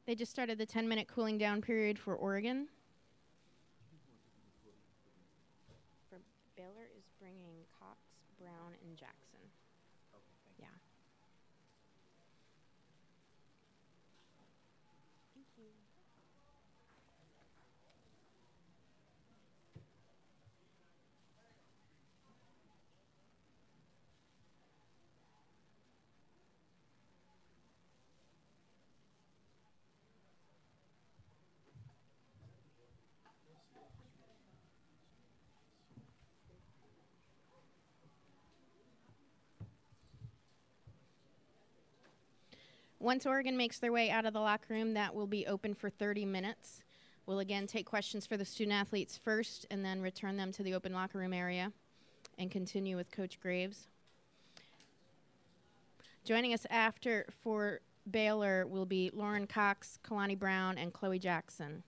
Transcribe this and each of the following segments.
They just started the 10-minute cooling down period for Oregon. For Baylor is bringing Cox, Brown, and Jackson. Okay, thank you. Yeah. Thank you. Once Oregon makes their way out of the locker room, that will be open for 30 minutes. We'll again take questions for the student athletes first and then return them to the open locker room area and continue with Coach Graves. Joining us after for Baylor will be Lauren Cox, Kalani Brown, and Chloe Jackson.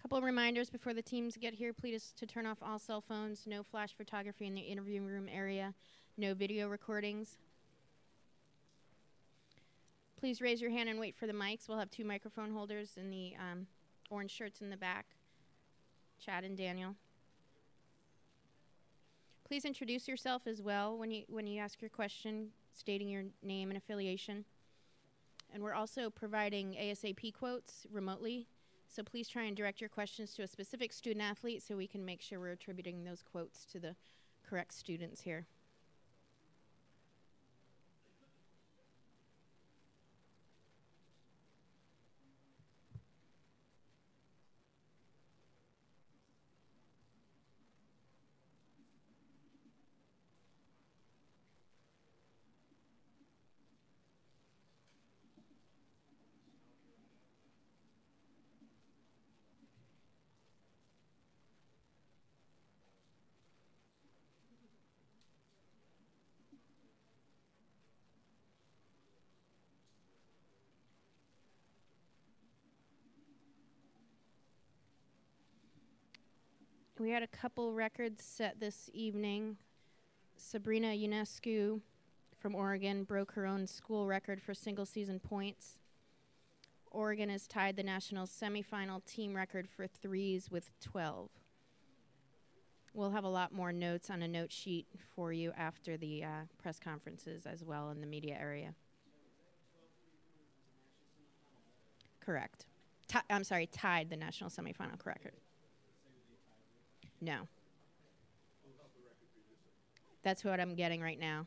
Couple of reminders before the teams get here. Please to turn off all cell phones, no flash photography in the interview room area, no video recordings. Please raise your hand and wait for the mics. We'll have 2 microphone holders in the orange shirts in the back, Chad and Daniel. Please introduce yourself as well when you ask your question, stating your name and affiliation. And we're also providing ASAP quotes remotely. So please try and direct your questions to a specific student athlete so we can make sure we're attributing those quotes to the correct students here. We had a couple records set this evening. Sabrina Ionescu from Oregon broke her own school record for single-season points. Oregon has tied the national semifinal team record for threes with 12. We'll have a lot more notes on a note sheet for you after the press conferences as well in the media area. Correct. Tied the national semifinal record. No. That's what I'm getting right now.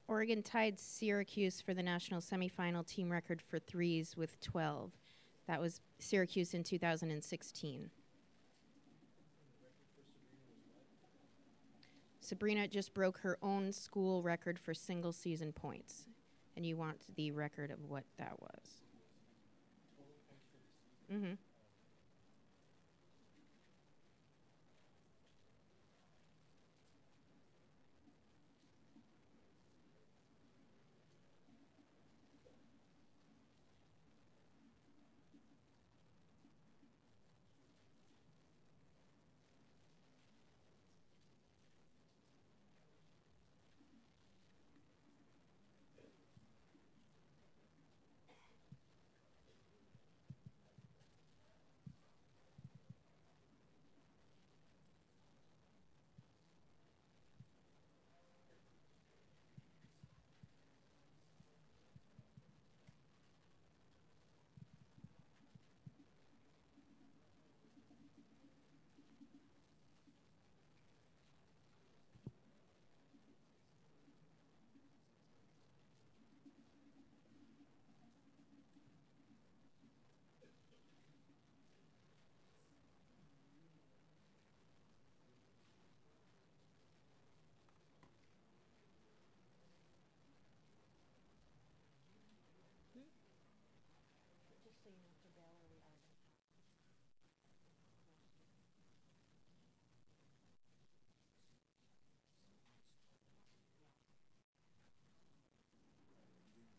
Oregon tied Syracuse for the national semifinal team record for threes with 12. That was Syracuse in 2016. Sabrina just broke her own school record for single-season points. And you want the record of what that was. Mm-hmm.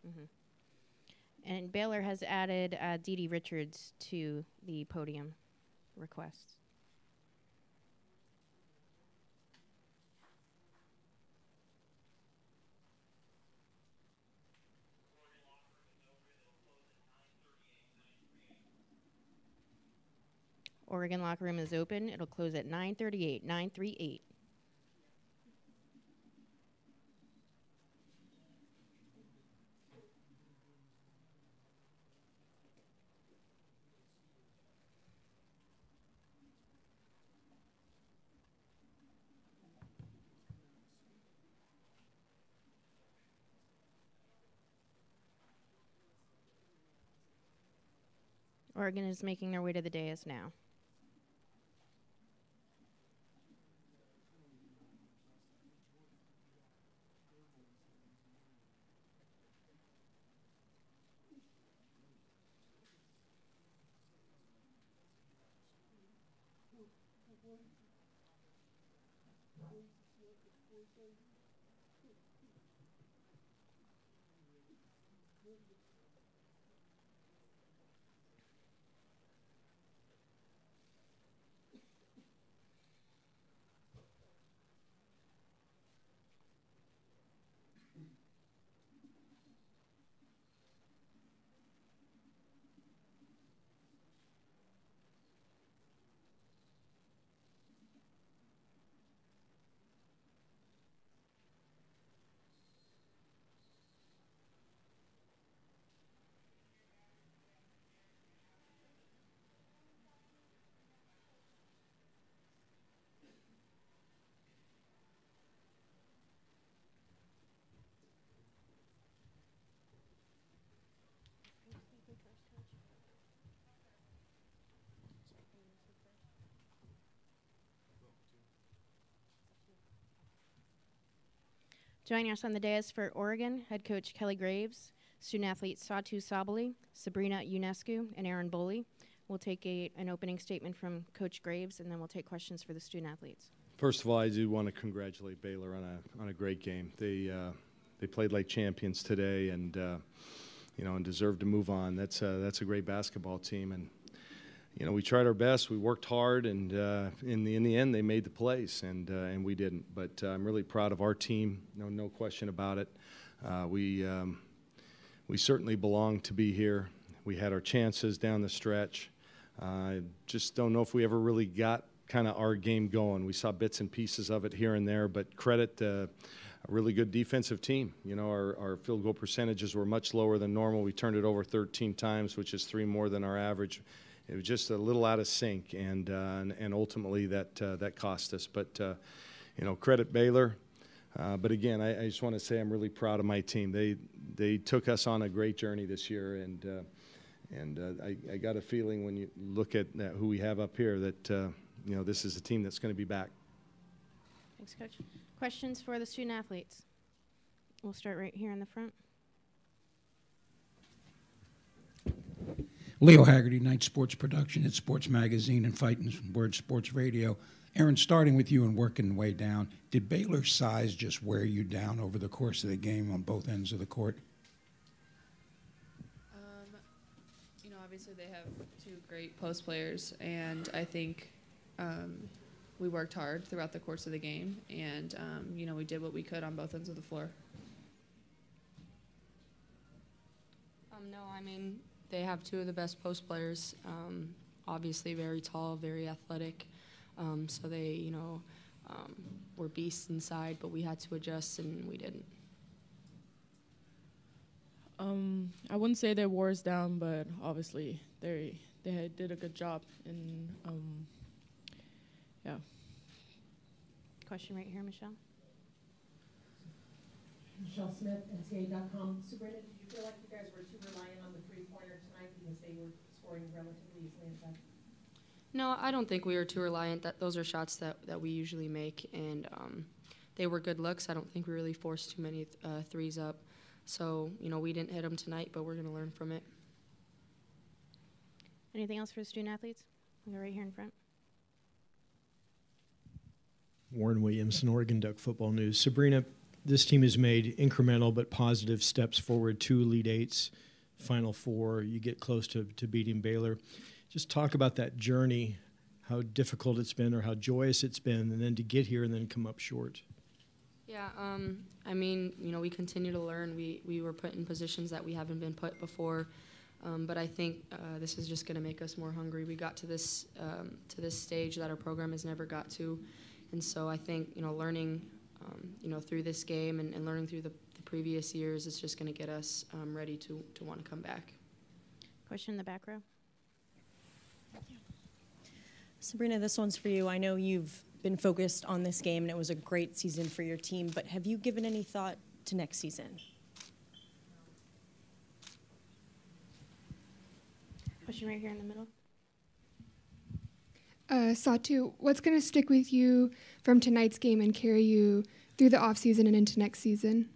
Mm-hmm. And Baylor has added Dee Dee Richards to the podium requests. Oregon locker room is open. It'll close at 9:38. 9:38. Oregon is making their way to the dais now. Joining us on the dais for Oregon, head coach Kelly Graves, student athletes Satu Sabali, Sabrina Unescu, and Aaron Boley. We'll take an opening statement from Coach Graves, and then we'll take questions for the student athletes. First of all, I do want to congratulate Baylor on a great game. They played like champions today, and and deserve to move on. That's a great basketball team, and we tried our best. We worked hard, and in the end, they made the plays, and we didn't. But I'm really proud of our team. No question about it. We certainly belong to be here. We had our chances down the stretch. Just don't know if we ever really got kind of our game going. We saw bits and pieces of it here and there, but credit a really good defensive team. Our field goal percentages were much lower than normal. We turned it over 13 times, which is 3 more than our average. It was just a little out of sync, and ultimately that cost us. But credit Baylor. But again, I just want to say I'm really proud of my team. They took us on a great journey this year, and I got a feeling when you look at who we have up here that this is a team that's going to be back. Thanks, Coach. Questions for the student athletes? We'll start right here in the front. Leo Haggerty, Night Sports Production at Sports Magazine and Fighting Word Sports Radio. Aaron, starting with you and working way down, did Baylor's size just wear you down over the course of the game on both ends of the court? Obviously they have 2 great post players, and I think we worked hard throughout the course of the game, and we did what we could on both ends of the floor. No, they have 2 of the best post players. Obviously very tall, very athletic. So they, were beasts inside, but we had to adjust, and we didn't. I wouldn't say they wore us down, but obviously they did a good job. And yeah. Question right here, Michelle. Michelle Smith, NCAA.com. Sabrina, did you feel like you guys were too reliant on the three-pointer tonight because they were scoring relatively easily inside? No, I don't think we were too reliant. Those are shots that we usually make, and they were good looks. I don't think we really forced too many threes up. So, we didn't hit them tonight, but we're going to learn from it. Anything else for the student athletes? We'll go right here in front. Warren Williamson, Oregon Duck Football News. Sabrina, this team has made incremental but positive steps forward, 2 Elite Eights, Final Four. You get close to beating Baylor. Just talk about that journey, how difficult it's been or how joyous it's been, and then to get here and then come up short. Yeah, we continue to learn. We were put in positions that we haven't been put before, but I think this is just going to make us more hungry. We got to this stage that our program has never got to, and so I think learning through this game and learning through the previous years is just going to get us ready to want to come back. Question in the back row. Sabrina, this one's for you. I know you've been focused on this game, and it was a great season for your team, but have you given any thought to next season? Question right here in the middle. Satu, what's going to stick with you from tonight's game and carry you through the offseason and into next season?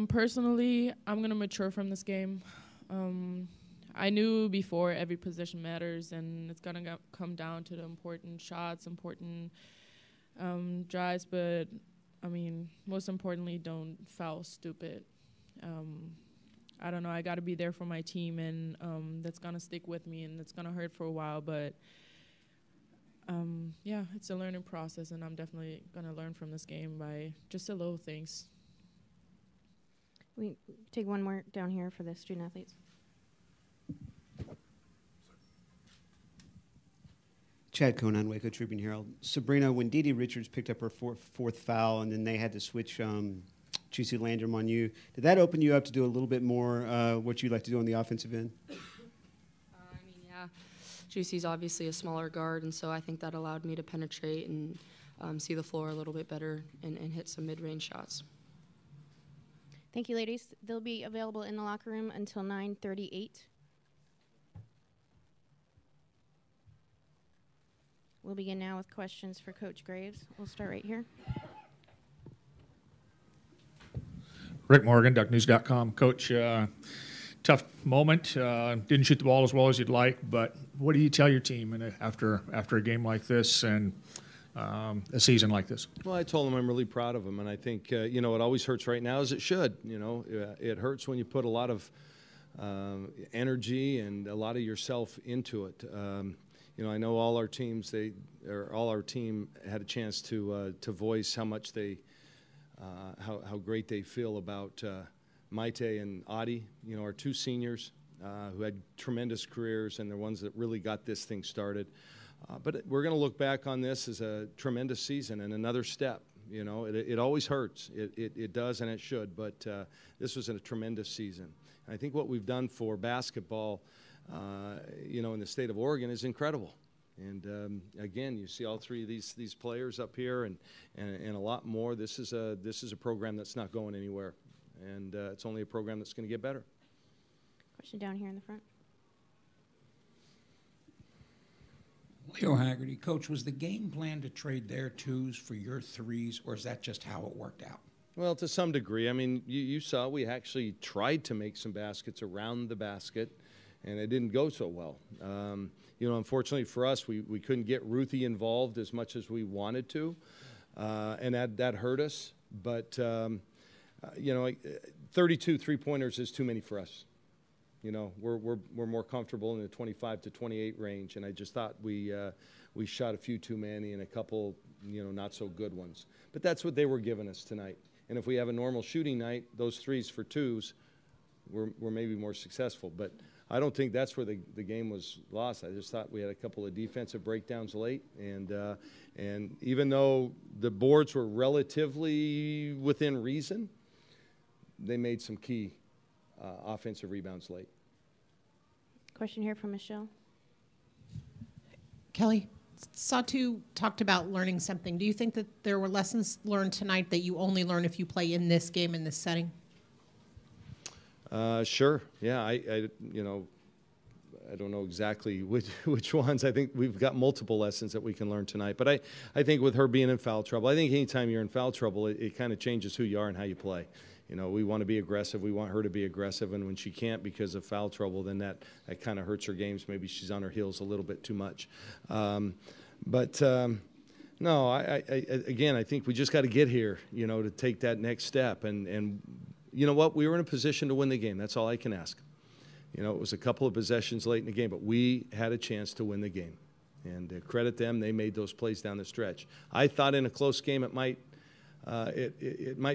Personally, I'm going to mature from this game. I knew before every position matters, and it's going to come down to the important shots, important drives, but, most importantly, don't foul stupid. I don't know. I got to be there for my team, and that's going to stick with me, and it's going to hurt for a while. But, yeah, it's a learning process, and I'm definitely going to learn from this game by just the little things. We take one more down here for the student athletes. Chad Coonan, Waco Tribune Herald. Sabrina, when Dee Dee Richards picked up her fourth foul and then they had to switch Juicy Landrum on you, did that open you up to do a little bit more what you'd like to do on the offensive end? Yeah. Juicy's obviously a smaller guard, and so I think that allowed me to penetrate and see the floor a little bit better and hit some mid-range shots. Thank you, ladies. They'll be available in the locker room until 9:38. We'll begin now with questions for Coach Graves. We'll start right here. Rick Morgan, DuckNews.com. Coach, tough moment. Didn't shoot the ball as well as you'd like, but what do you tell your team after a game like this and a season like this? Well, I told them I'm really proud of them, and I think, it always hurts right now, as it should. It hurts when you put a lot of energy and a lot of yourself into it. I know all our team had a chance to voice how much how great they feel about Maite and Adi, our two seniors who had tremendous careers and the ones that really got this thing started. But we're going to look back on this as a tremendous season and another step. It always hurts. It does, and it should. But this was a tremendous season. And I think what we've done for basketball, in the state of Oregon is incredible. And again, you see all three of these players up here, and a lot more. This is a program that's not going anywhere, and it's only a program that's going to get better. Question down here in the front. Leo Haggerty, Coach, was the game plan to trade their twos for your threes, or is that just how it worked out? Well, to some degree. I mean, you saw we actually tried to make some baskets around the basket, and it didn't go so well. Unfortunately for us, we couldn't get Ruthie involved as much as we wanted to, and that hurt us. But, 32 three-pointers is too many for us. We're more comfortable in the 25 to 28 range, and I just thought we shot a few too many and a couple, not so good ones. But that's what they were giving us tonight. And if we have a normal shooting night, those threes for twos, we're maybe more successful. But I don't think that's where the game was lost. I just thought we had a couple of defensive breakdowns late, and even though the boards were relatively within reason, they made some key offensive rebounds late. Question here from Michelle. Kelly, Satu talked about learning something. Do you think that there were lessons learned tonight that you only learn if you play in this game, in this setting? Sure. Yeah, I don't know exactly which ones. I think we've got multiple lessons that we can learn tonight. But I think with her being in foul trouble, I think anytime you're in foul trouble, it kind of changes who you are and how you play. We want to be aggressive. We want her to be aggressive. And when she can't because of foul trouble, then that kind of hurts her games. Maybe she's on her heels a little bit too much. No, again, I think we just got to get here, to take that next step. And you know what? We were in a position to win the game. That's all I can ask. It was a couple of possessions late in the game, but we had a chance to win the game. And credit them. They made those plays down the stretch. I thought in a close game it might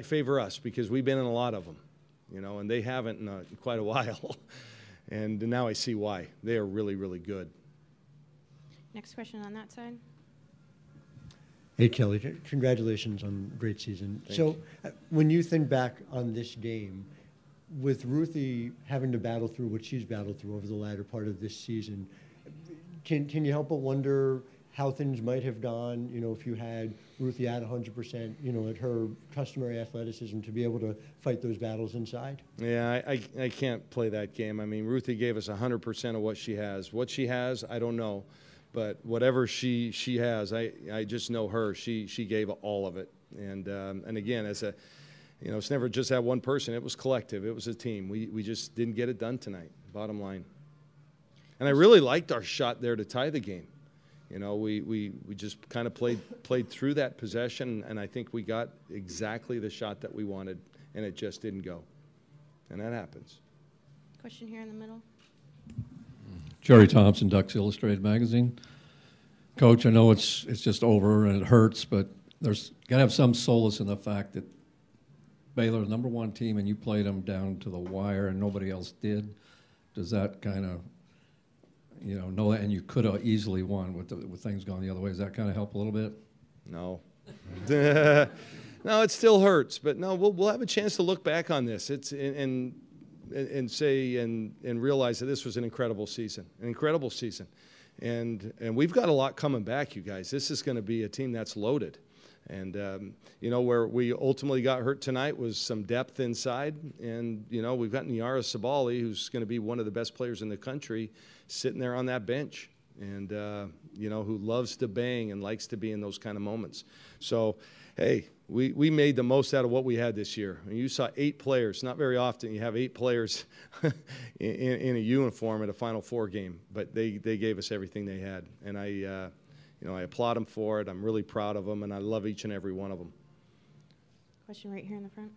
favor us because we've been in a lot of them, and they haven't in quite a while. And now I see why. They are really, really good. Next question on that side. Hey, Kelly, congratulations on a great season. When you think back on this game, with Ruthie having to battle through what she's battled through over the latter part of this season, can you help but wonder how things might have gone, if you had Ruthie at 100%, at her customary athleticism to be able to fight those battles inside? Yeah, I can't play that game. I mean, Ruthie gave us 100% of what she has. What she has, I don't know. But whatever she has, I just know her. She gave all of it. And again, it's never just that one person. It was collective. It was a team. We just didn't get it done tonight, bottom line. And I really liked our shot there to tie the game. We just kind of played through that possession, and I think we got exactly the shot that we wanted, and it just didn't go. and that happens. Question here in the middle. Jerry Thompson, Ducks Illustrated magazine. Coach, I know it's just over and it hurts, but there's got to have some solace in the fact that Baylor, the number one team, and you played them down to the wire and nobody else did. Does that kind of, know that, and you could have easily won with things going the other way. Does that kind of help a little bit? No. No, it still hurts, but no, we'll have a chance to look back on this. It's and say and realize that this was an incredible season, and we've got a lot coming back, you guys. This is going to be a team that's loaded, and where we ultimately got hurt tonight was some depth inside, and we've got Nyara Sabali, who's going to be one of the best players in the country, sitting there on that bench, and who loves to bang and likes to be in those kind of moments. So, hey, we made the most out of what we had this year. I mean, you saw 8 players. Not very often you have 8 players in a uniform at a Final Four game, but they gave us everything they had, and I applaud them for it. I'm really proud of them, and I love each and every one of them. Question right here in the front.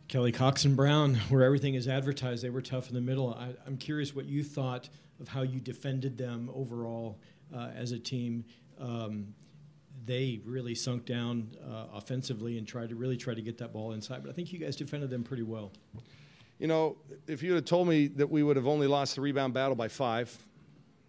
Kelly Cox and Brown, where everything is advertised, they were tough in the middle. I'm curious what you thought of how you defended them overall as a team. They really sunk down offensively and tried to get that ball inside. But I think you guys defended them pretty well. If you had told me that we would have only lost the rebound battle by 5,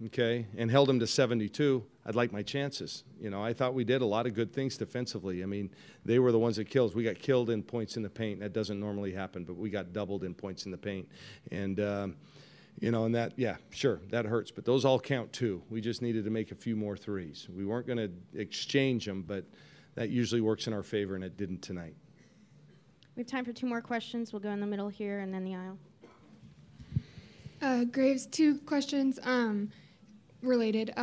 okay, and held them to 72, I'd like my chances. I thought we did a lot of good things defensively. I mean, they were the ones that killed us. We got killed in points in the paint. That doesn't normally happen, but we got doubled in points in the paint. And, and that, yeah, sure, that hurts. But those all count too. We just needed to make a few more threes. We weren't going to exchange them, but that usually works in our favor, and it didn't tonight. We have time for 2 more questions. We'll go in the middle here and then the aisle. Graves, 2 questions related.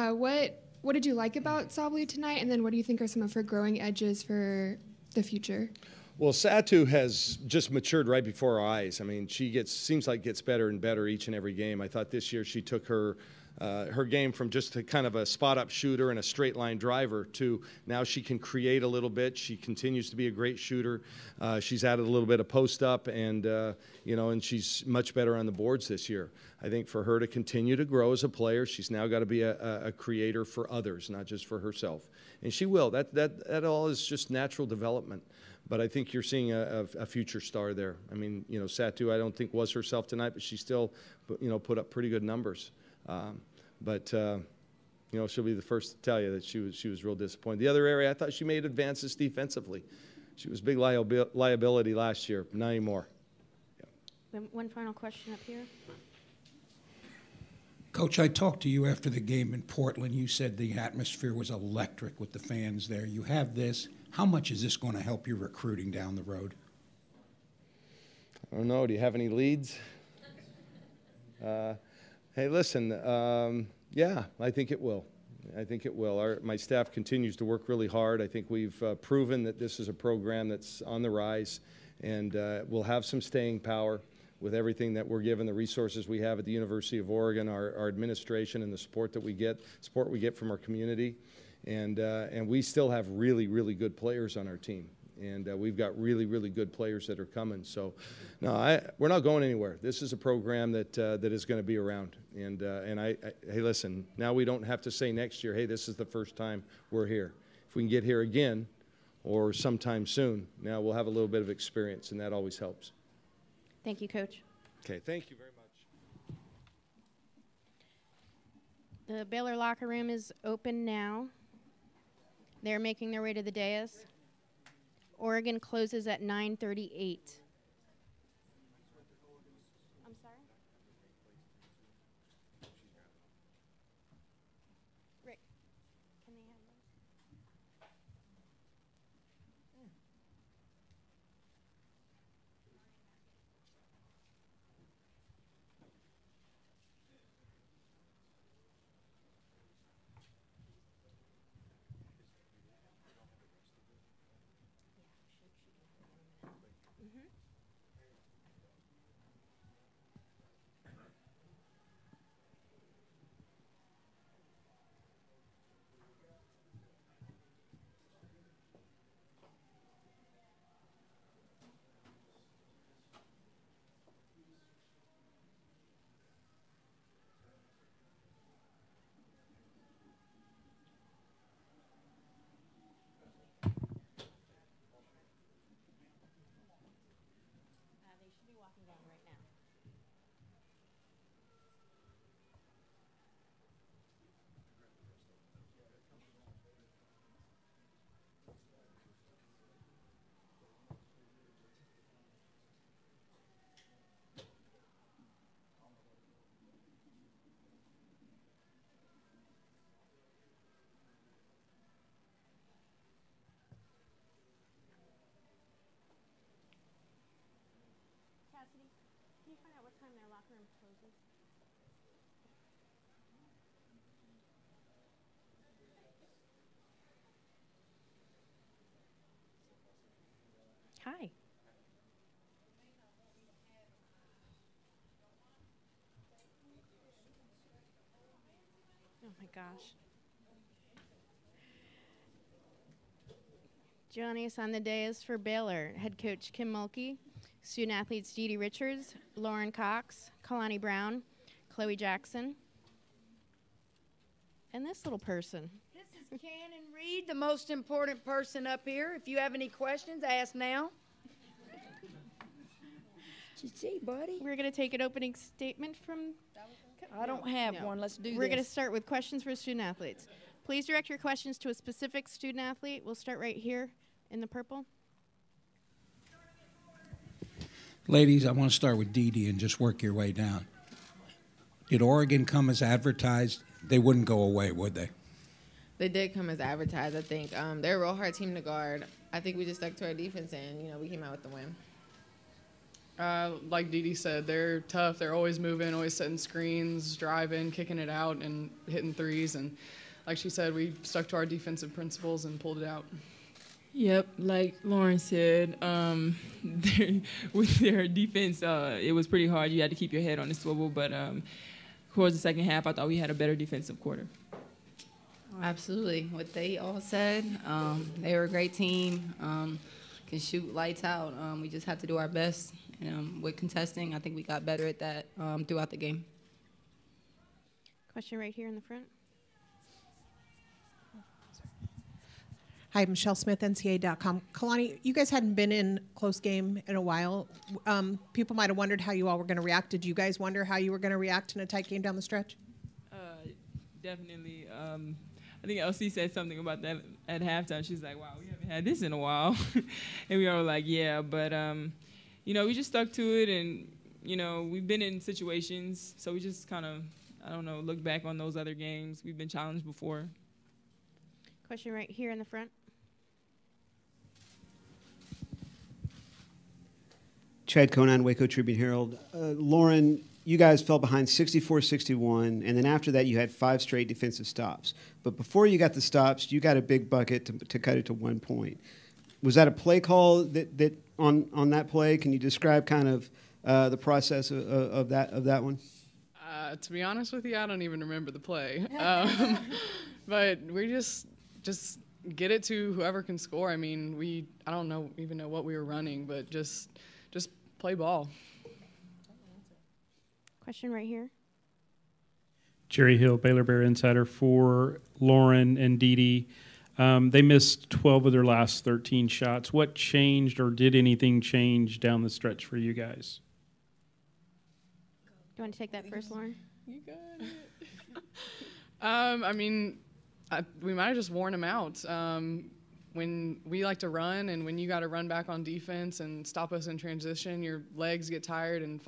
What did you like about Sabali tonight, and then what do you think are some of her growing edges for the future? Well, Satu has just matured right before our eyes. I mean, she seems like gets better and better each and every game. I thought this year she took her game from just a kind of a spot-up shooter and a straight-line driver to now she can create a little bit. She continues to be a great shooter. She's added a little bit of post-up, and and she's much better on the boards this year. I think for her to continue to grow as a player, she's now got to be a creator for others, not just for herself. And she will. That all is just natural development. But I think you're seeing a future star there. I mean, Satu I don't think was herself tonight, but she still, put up pretty good numbers. But she'll be the first to tell you that she was real disappointed. The other area, I thought she made advances defensively. She was big liability last year, not anymore. Yeah. One final question up here. Coach, I talked to you after the game in Portland. You said the atmosphere was electric with the fans there. You have this. How much is this going to help your recruiting down the road? I don't know. Do you have any leads? Hey, listen, yeah, I think it will. My staff continues to work really hard. I think we've proven that this is a program that's on the rise, and we'll have some staying power with everything that we're given, the resources we have at the University of Oregon, our administration, and the support we get from our community. And we still have really, really good players on our team. And we've got really, really good players that are coming. So, no, we're not going anywhere. This is a program that is going to be around. And hey, listen, now we don't have to say next year, hey, this is the first time we're here. If we can get here again or sometime soon, now we'll have a little bit of experience, and that always helps. Thank you, Coach. Okay, thank you very much. The Baylor locker room is open now. They're making their way to the dais. Oregon closes at 9:38. I'm sorry? Rick, can they have those? Mm-hmm. Hi. Oh my gosh. Joining us on the dais for Baylor, head coach Kim Mulkey, student athletes Dee Dee Richards, Lauren Cox, Kalani Brown, Chloe Jackson, and this little person. This is Cannon Reed, the most important person up here. If you have any questions, ask now. What you see, buddy? We're going to take an opening statement from... I don't have one. Let's do this. We're going to start with questions for student athletes. Please direct your questions to a specific student athlete. We'll start right here in the purple. Ladies, I want to start with Dee Dee and just work your way down. Did Oregon come as advertised? They wouldn't go away, would they? They did come as advertised, I think. They're a real hard team to guard. I think we just stuck to our defense, and, we came out with the win. Like Dee Dee said, they're tough. They're always moving, always setting screens, driving, kicking it out, and hitting threes. And like she said, we stuck to our defensive principles and pulled it out. Yep, like Lauren said, with their defense, it was pretty hard. You had to keep your head on the swivel, but towards the second half, I thought we had a better defensive quarter. Absolutely. What they all said, they were a great team, can shoot lights out. We just have to do our best. With contesting, I think we got better at that throughout the game. Question right here in the front. Hi, Michelle Smith, NCAA.com. Kalani, you guys hadn't been in close game in a while. People might have wondered how you all were going to react. Did you guys wonder how you were going to react in a tight game down the stretch? Definitely. I think Elsie said something about that at halftime. She's like, wow, we haven't had this in a while. And we all were like, yeah. But, we just stuck to it. And, we've been in situations. So we just kind of, look back on those other games. We've been challenged before. Question right here in the front. Chad Coonan, Waco Tribune-Herald. Lauren, you guys fell behind 64-61, and then after that you had 5 straight defensive stops. But before you got the stops, you got a big bucket to cut it to 1 point. Was that a play call that on that play? Can you describe kind of the process of that one? To be honest with you, I don't even remember the play. But we just get it to whoever can score. I mean, I don't even know what we were running, but just play ball. Question right here. Jerry Hill, Baylor Bear Insider, for Lauren and Dee Dee. They missed 12 of their last 13 shots. What changed, or did anything change down the stretch for you guys? Do you want to take that first, Lauren? You got it. We might have just worn them out. When we like to run, and when you got to run back on defense and stop us in transition, your legs get tired, and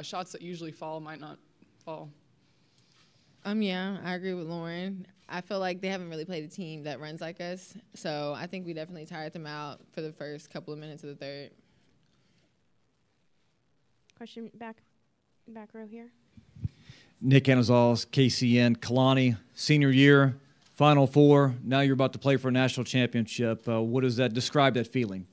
shots that usually fall might not fall. Yeah, I agree with Lauren. I feel like they haven't really played a team that runs like us, so I think we definitely tired them out for the first couple of minutes of the third. Question back row here. Nick Anazales, KCN. Kalani, senior year, Final Four. Now you're about to play for a national championship. What does that describe? That feeling?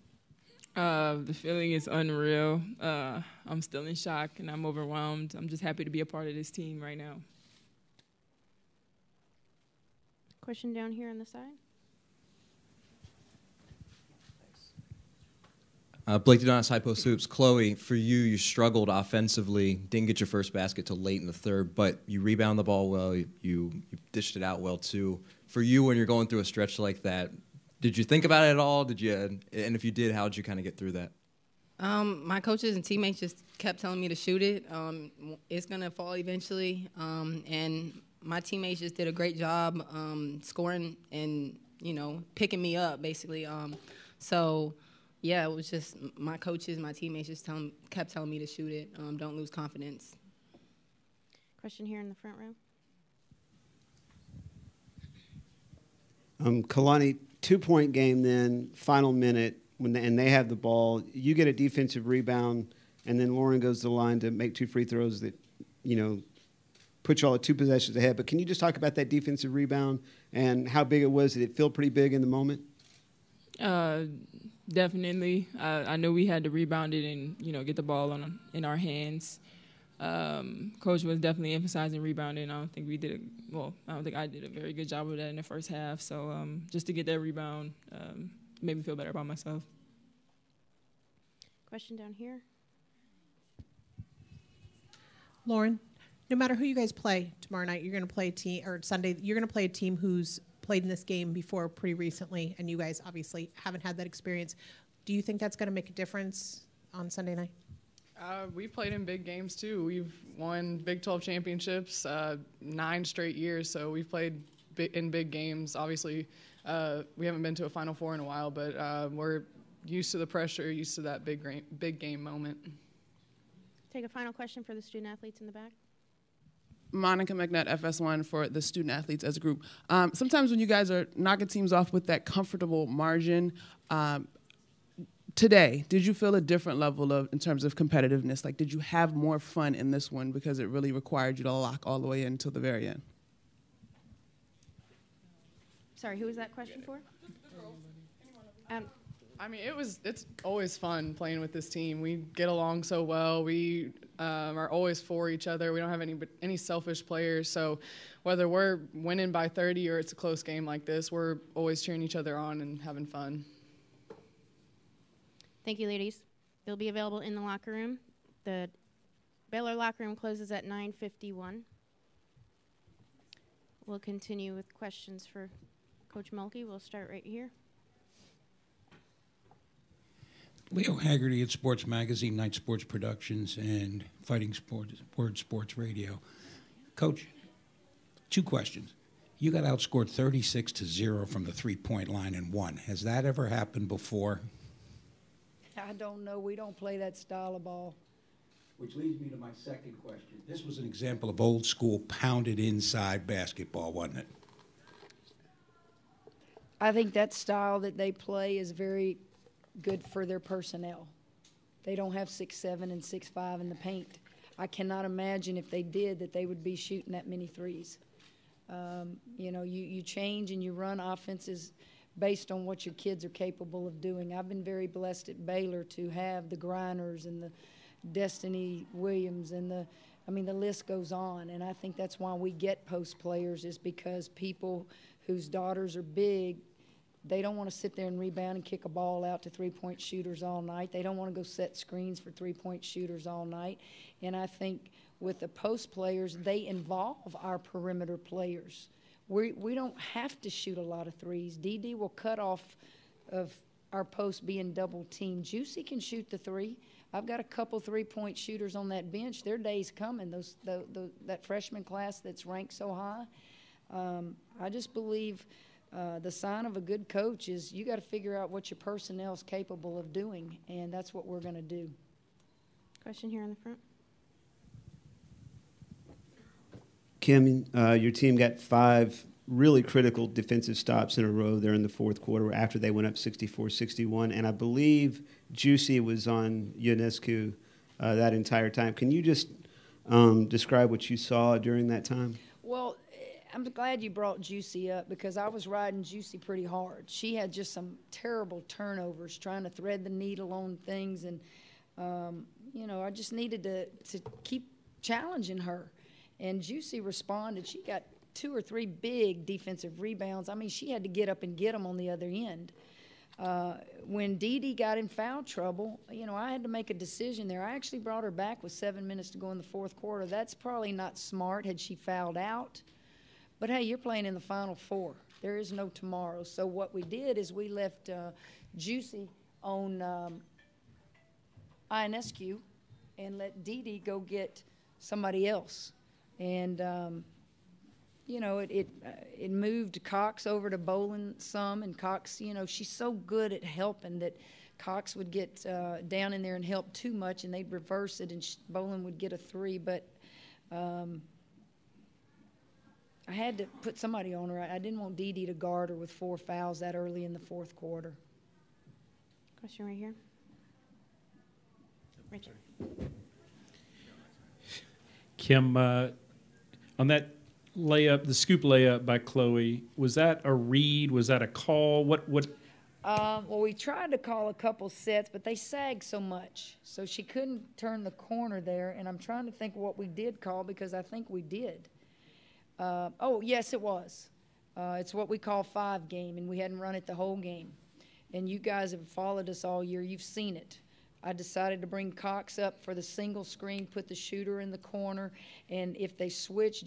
The feeling is unreal. I'm still in shock and I'm overwhelmed. I'm just happy to be a part of this team right now. Question down here on the side. Blake Dodonis, High Post Hoops. Chloe, for you, you struggled offensively, didn't get your first basket till late in the third, but you rebound the ball well, you dished it out well too. For you, when you're going through a stretch like that, did you think about it at all? And if you did, how did you kind of get through that? My coaches and teammates just kept telling me to shoot it. It's going to fall eventually, and my teammates just did a great job scoring and, picking me up, basically. Yeah, it was just my coaches, my teammates just kept telling me to shoot it. Don't lose confidence. Question here in the front row. Kalani, 2-point game then, final minute, and they have the ball. You get a defensive rebound, and then Lauren goes to the line to make 2 free throws that, put y'all at 2 possessions ahead. But can you just talk about that defensive rebound and how big it was? Did it feel pretty big in the moment? Definitely. I know we had to rebound it and, get the ball in our hands. Coach was definitely emphasizing rebounding. I don't think I did a very good job of that in the first half. So just to get that rebound made me feel better about myself. Question down here. Lauren, no matter who you guys play tomorrow night, you're going to play a team, or Sunday, you're going to play a team who's played in this game before pretty recently, and you guys obviously haven't had that experience. Do you think that's going to make a difference on Sunday night? We've played in big games too. We've won Big 12 championships 9 straight years, so we've played in big games. Obviously, we haven't been to a Final Four in a while, but we're used to the pressure, used to that big game moment. Take a final question for the student athletes in the back. Monica McNutt, FS1 for the student athletes as a group. Sometimes when you guys are knocking teams off with that comfortable margin, today, did you feel a different level in terms of competitiveness? Like, did you have more fun in this one because it really required you to lock all the way in until the very end? Sorry, who was that question for? It's always fun playing with this team. We get along so well. We are always for each other. We don't have any selfish players. So whether we're winning by 30 or it's a close game like this, we're always cheering each other on and having fun. Thank you, ladies. They'll be available in the locker room. The Baylor locker room closes at 9:51. We'll continue with questions for Coach Mulkey. We'll start right here. Leo Haggerty at Sports Magazine, Night Sports Productions, and Fighting Sports, Word Sports Radio. Coach, 2 questions. You got outscored 36-0 from the 3-point line and won. Has that ever happened before? I don't know. We don't play that style of ball. Which leads me to my second question. This was an example of old school pounded inside basketball, wasn't it? I think that style that they play is very good for their personnel. They don't have 6'7" and 6'5" in the paint. I cannot imagine if they did that they would be shooting that many threes. You change and you run offenses based on what your kids are capable of doing. I've been very blessed at Baylor to have the Grinders and the Destiny Williams and the list goes on. And I think that's why we get post players, is because people whose daughters are big, they don't want to sit there and rebound and kick a ball out to 3-point shooters all night. They don't want to go set screens for 3-point shooters all night. And I think with the post players, they involve our perimeter players. We don't have to shoot a lot of threes. DD will cut off of our post being double teamed. Juicy can shoot the 3. I've got a couple 3-point shooters on that bench. Their day's coming. That freshman class that's ranked so high. I just believe the sign of a good coach is you got to figure out what your personnel is capable of doing, and that's what we're going to do. Question here in the front. Kim, your team got 5 really critical defensive stops in a row there in the fourth quarter after they went up 64-61, and I believe Juicy was on Ionescu that entire time. Can you just describe what you saw during that time? Well, I'm glad you brought Juicy up because I was riding Juicy pretty hard. She had just some terrible turnovers trying to thread the needle on things, and, I just needed to keep challenging her. And Juicy responded. She got 2 or 3 big defensive rebounds. She had to get up and get them on the other end. When Dee got in foul trouble, I had to make a decision there. I actually brought her back with 7 minutes to go in the fourth quarter. That's probably not smart had she fouled out. But, hey, you're playing in the Final Four. There is no tomorrow. So what we did is we left Juicy on Ionescu and let Dee go get somebody else. And, it moved Cox over to Bolin some. And Cox, she's so good at helping that Cox would get down in there and help too much, and they'd reverse it, and Bolin would get a 3. But I had to put somebody on her. I didn't want Dee to guard her with 4 fouls that early in the fourth quarter. Question right here. Richard. Kim, on that layup, the scoop layup by Chloe, was that a read? Was that a call? What? Well, we tried to call a couple sets, but they sagged so much. So she couldn't turn the corner there, and I'm trying to think what we did call because I think we did. Oh, yes, it was. It's what we call 5 game, and we hadn't run it the whole game. And you guys have followed us all year. You've seen it. I decided to bring Cox up for the single screen, put the shooter in the corner, and if they switch,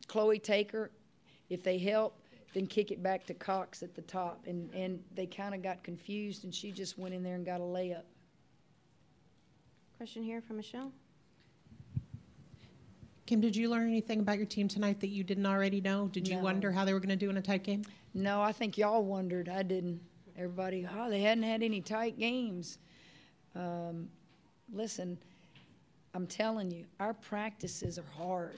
Chloe Taker, if they help, then kick it back to Cox at the top. And they kind of got confused, and she just went in there and got a layup. Question here from Michelle. Kim, did you learn anything about your team tonight that you didn't already know? Did you wonder how they were going to do in a tight game? No, I think y'all wondered. I didn't. Everybody, they hadn't had any tight games. Listen, I'm telling you, our practices are hard.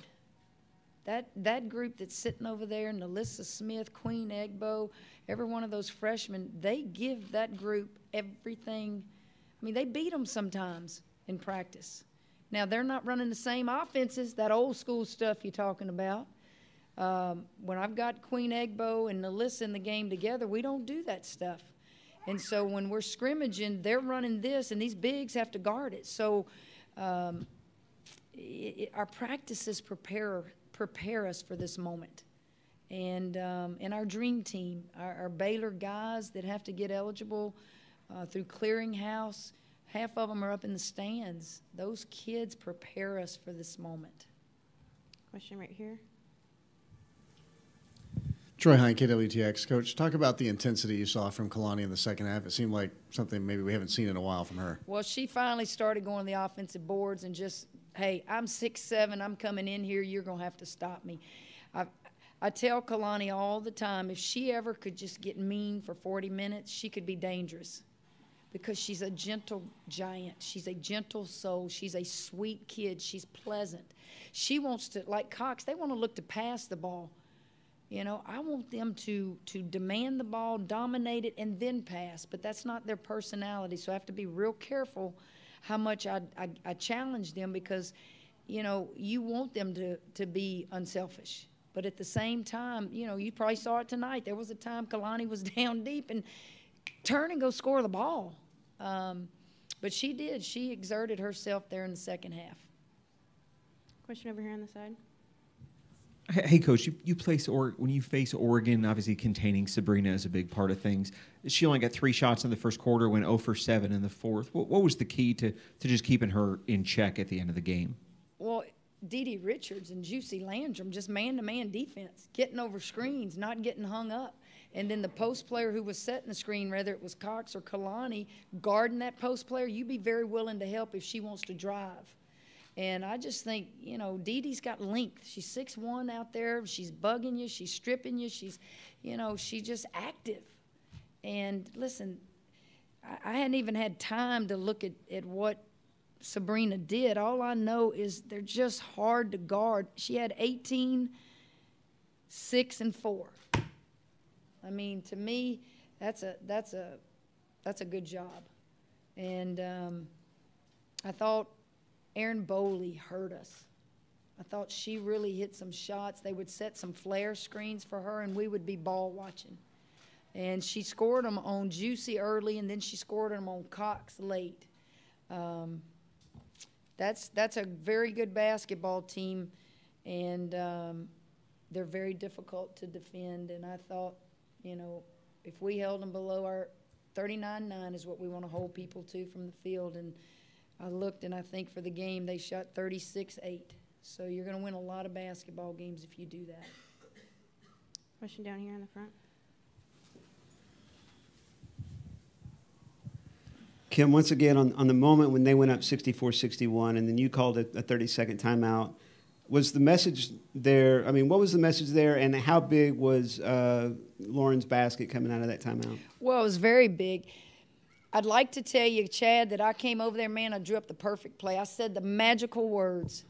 That group that's sitting over there, Nalissa Smith, Queen Egbo, every one of those freshmen, they give that group everything. I mean, they beat them sometimes in practice. Now, they're not running the same offenses, that old school stuff you're talking about. When I've got Queen Egbo and Nalissa in the game together, we don't do that stuff. And so when we're scrimmaging, they're running this, and these bigs have to guard it. So our practices prepare us for this moment. And our dream team, our Baylor guys that have to get eligible through clearinghouse, half of them are up in the stands. Those kids prepare us for this moment. Question right here. Troy Hine, KWTX. Coach, talk about the intensity you saw from Kalani in the second half. It seemed like something maybe we haven't seen in a while from her. Well, she finally started going to the offensive boards and just, hey, I'm 6'7", I'm coming in here, you're going to have to stop me. I tell Kalani all the time, if she ever could just get mean for 40 minutes, she could be dangerous because she's a gentle giant. She's a gentle soul. She's a sweet kid. She's pleasant. She wants to, like Cox, they want to look to pass the ball. You know, I want them to demand the ball, dominate it, and then pass. But that's not their personality. So I have to be real careful how much I challenge them because, you know, you want them to be unselfish. But at the same time, you know, you probably saw it tonight. There was a time Kalani was down deep and turn and go score the ball. But she did. She exerted herself there in the second half. Question over here on the side. Hey, Coach, you place when you face Oregon, obviously containing Sabrina is a big part of things. She only got 3 shots in the first quarter, went 0 for 7 in the fourth. What was the key to just keeping her in check at the end of the game? Well, Dee Richards and Juicy Landrum, just man-to-man defense, getting over screens, not getting hung up. And then the post player who was setting the screen, whether it was Cox or Kalani, guarding that post player, you'd be very willing to help if she wants to drive. And I just think, you know, Dee got length. She's 6'1" out there. She's bugging you. She's stripping you. She's, you know, she's just active. And listen, I hadn't even had time to look at what Sabrina did. All I know is they're just hard to guard. She had 18, 6, and 4. I mean, to me, that's a good job. And I thought Erin Bowley hurt us. I thought she really hit some shots. They would set some flare screens for her, and we would be ball watching. And she scored them on Juicy early, and then she scored them on Cox late. That's a very good basketball team, and they're very difficult to defend. And I thought, you know, if we held them below our 39-9 is what we want to hold people to from the field. And I looked, and I think for the game they shot 36-8. So you're going to win a lot of basketball games if you do that. Question down here in the front. Kim, once again, on the moment when they went up 64-61, and then you called it a 30-second timeout, was the message there? I mean, what was the message there, and how big was Lauren's basket coming out of that timeout? Well, it was very big. I'd like to tell you, Chad, that I came over there, man, I drew up the perfect play. I said the magical words,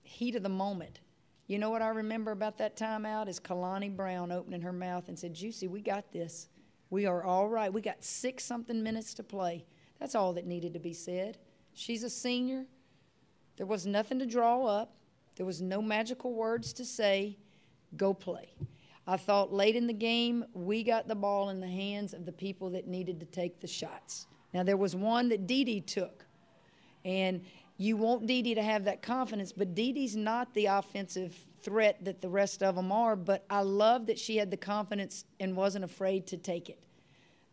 heat of the moment. You know what I remember about that timeout is Kalani Brown opening her mouth and said, Juicy, we got this. We are all right. We got 6-something minutes to play. That's all that needed to be said. She's a senior. There was nothing to draw up. There was no magical words to say. Go play. I thought late in the game, we got the ball in the hands of the people that needed to take the shots. Now, there was one that Dee Dee took, and you want Dee Dee to have that confidence, but Dee Dee's not the offensive threat that the rest of them are, but I love that she had the confidence and wasn't afraid to take it.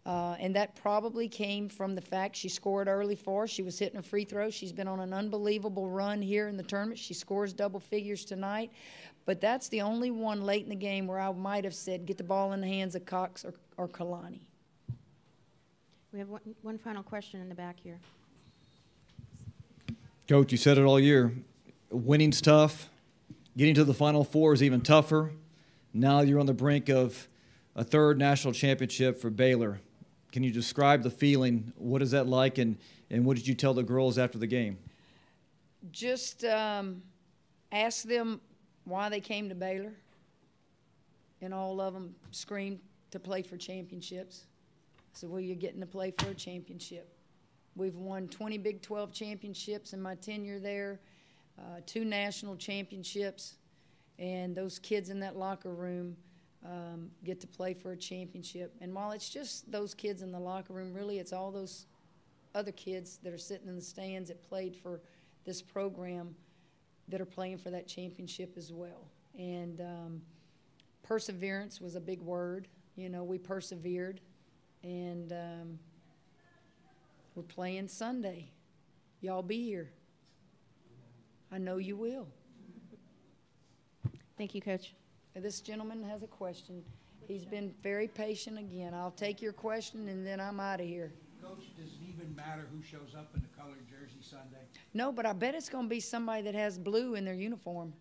And that probably came from the fact she scored early for us. She was hitting a free throw. She's been on an unbelievable run here in the tournament. She scores double figures tonight. But that's the only one late in the game where I might have said, get the ball in the hands of Cox or Kalani. We have one final question in the back here. Coach, you said it all year. Winning's tough. Getting to the Final Four is even tougher. Now you're on the brink of a third national championship for Baylor. Can you describe the feeling? What is that like, and what did you tell the girls after the game? Just ask them why they came to Baylor, and all of them screamed to play for championships. I said, well, you're getting to play for a championship. We've won 20 Big 12 championships in my tenure there, 2 national championships, and those kids in that locker room get to play for a championship. And while it's just those kids in the locker room, really it's all those other kids that are sitting in the stands that played for this program that are playing for that championship as well. And perseverance was a big word. You know, we persevered, and we're playing Sunday. Y'all be here. I know you will. Thank you, Coach. This gentleman has a question. He's been very patient again. I'll take your question, and then I'm out of here. Coach, does it even matter who shows up in the colored jersey Sunday? No, but I bet it's going to be somebody that has blue in their uniform.